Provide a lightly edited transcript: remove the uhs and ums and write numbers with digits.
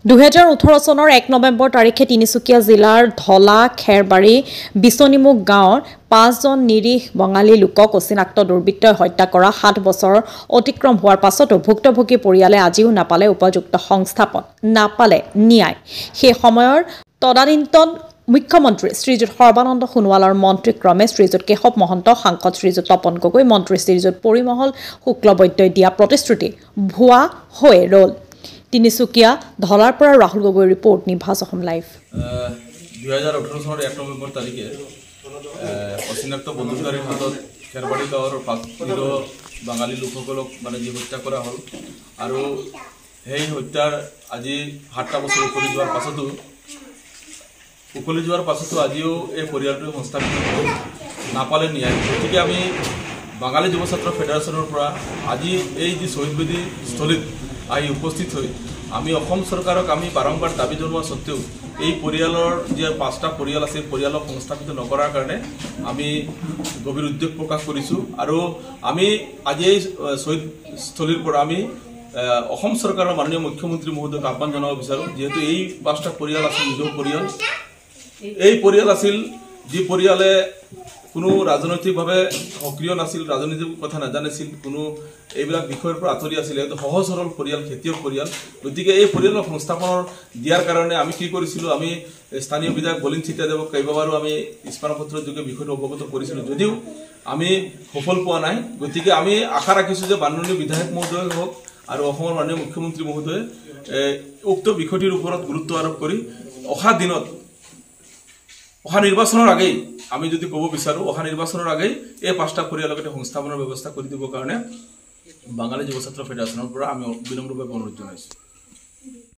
2018 চনৰ 1 নৱেম্বৰ তাৰিখে তিনিচুকীয়া জিলাৰ ধলা খেৰবাৰী বিছনিমুখ গাঁৱৰ 5 জন নিৰীহ বঙালী লোকক অচিনাক্ত দুৰ্বৃত্তই হত্যা কৰা 7 বছৰ অতিক্ৰম হোৱাৰ পাছতো ভুক্তভোগী পৰিয়ালে আজিও নাপালে উপযুক্ত সংস্থাপন, নাপালে ন্যায়। সেই সময়ৰ তদানীন্তন মুখ্যমন্ত্ৰী শ্ৰীযুত সৰ্বানন্দ সোণোৱালৰ মন্ত্ৰীক্ৰমে শ্ৰীযুত কেশৱ মহন্ত, সাংসদ শ্ৰীযুত তপন গগৈ, মন্ত্ৰী শ্ৰীযুত পৰিমল শুক্লবৈদ্যই দিয়া প্ৰতিশ্ৰুতি ভুৱা হৈ ৰ'ল। তিনিচুকীয়া ধলাৰ পৰা ৰাহুল গগৈ ৰিপৰ্ট, নিভাজ অসম লাইভ। 2018 চনৰ 1 নৱেম্বৰ তাৰিখে অচিনাক্ত বন্দুকধাৰীৰ হাতত খেৰবাৰী গাঁৱৰ 5 বাঙালী লোকসকলক মানে যি হত্যা কৰা হ'ল আৰু সেই হত্যাৰ আজি 7টা বছৰ উকলি যোৱাৰ পাছতো আজিও এই পৰিয়ালটোৱে সংস্থাপিত নাপালে ন্যায়। গতিকে আমি বাঙালী যুৱ ছাত্ৰ ফেডাৰেশ্যনৰ পৰা আজি এই যি শ্বহীদবেদী স্থলীত আহি উপস্থিত হৈ আমি অসম চৰকাৰক আমি বাৰম্বাৰ দাবী জনোৱা স্বত্তেও এই পৰিয়ালৰ যি 5টা পৰিয়াল আছে পৰিয়ালক সংস্থাপিত নকৰাৰ কাৰণে আমি গভীৰ উদ্বেগ প্ৰকাশ কৰিছোঁ আৰু আমি আজি এই শ্বহীদস্থলীৰ পৰা আমি অসম চৰকাৰৰ মাননীয় মুখ্যমন্ত্ৰী মহোদয়ক আহ্বান জনাব বিচাৰোঁ, যিহেতু এই 5টা পৰিয়াল আছিল নিজৰ পৰিয়াল। এই পৰিয়াল আছিল যি পৰিয়ালে কোনো ৰাজনৈতিকভাৱে সক্ৰিয় নাছিল, ৰাজনৈতিক কথা নাজানিছিল, কোনো এইবিলাক বিষয়ৰ পৰা আঁতৰি আছিল, সহজ সৰল পৰিয়াল, খেতিয়ক পৰিয়াল। গতিকে এই পৰিয়ালক সংস্থাপনৰ দিয়াৰ কাৰণে আমি কি কৰিছিলোঁ, আমি স্থানীয় বিধায়ক বলিন চিতাদেৱক কেইবাবাৰো আমি স্মাৰকপত্ৰৰ যোগে বিষয়টো অৱগত কৰিছিলোঁ, যদিও আমি সফল পোৱা নাই। গতিকে আমি আশা ৰাখিছোঁ যে মাননীয় বিধায়ক মহোদয় হওক আৰু অসমৰ মাননীয় মুখ্যমন্ত্ৰী মহোদয়ে উক্ত বিষয়টিৰ ওপৰত গুৰুত্ব আৰোপ কৰি অহা নিৰ্বাচনৰ আগেই আমি যদি ক'ব বিচাৰোঁ, অহা নিৰ্বাচনৰ আগেই এই 5টা পৰিয়ালক সংস্থাপনৰ ব্যৱস্থা কৰি দিবৰ কাৰণে বাঙালী যুৱ ছাত্ৰ ফেডাৰেশ্যনৰ পৰা আমি বিনম্ৰভাৱে অনুৰোধ জনাইছোঁ।